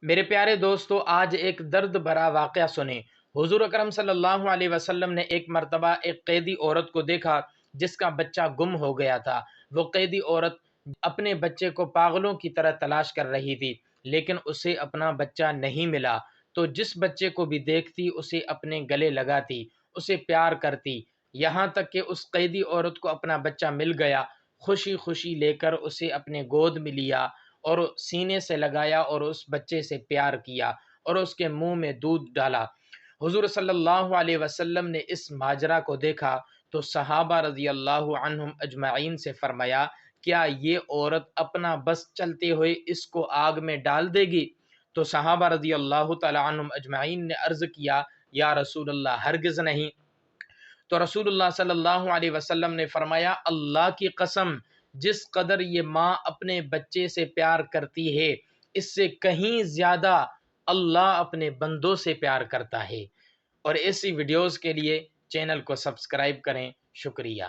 میرے پیارے دوستو، آج ایک درد بھرا واقعہ سنیں۔ حضور اکرم صلی اللہ علیہ وسلم نے ایک مرتبہ ایک قیدی عورت کو دیکھا جس کا بچہ گم ہو گیا تھا۔ وہ قیدی عورت اپنے بچے کو پاگلوں کی طرح تلاش کر رہی تھی، لیکن اسے اپنا بچہ نہیں ملا۔ تو جس بچے کو بھی دیکھتی اسے اپنے گلے لگاتی، اسے پیار کرتی، یہاں تک کہ اس قیدی عورت کو اپنا بچہ مل گیا۔ خوشی خوشی لے کر اسے اپنے گود میں لیا اور سینے سے لگایا اور اس بچے سے پیار کیا اور اس کے منہ میں دودھ ڈالا۔ حضور صلی اللہ علیہ وسلم نے اس ماجرا کو دیکھا تو صحابہ رضی اللہ عنہم اجمعین سے فرمایا، کیا یہ عورت اپنا بس چلتے ہوئے اس کو آگ میں ڈال دے گی؟ تو صحابہ رضی اللہ تعالی عنہم اجمعین نے عرض کیا، یا رسول اللہ ہرگز نہیں۔ تو رسول اللہ صلی اللہ علیہ وسلم نے فرمایا، اللہ کی قسم، جس قدر یہ ماں اپنے بچے سے پیار کرتی ہے اس سے کہیں زیادہ اللہ اپنے بندوں سے پیار کرتا ہے۔ اور ایسی ویڈیوز کے لیے چینل کو سبسکرائب کریں۔ شکریہ۔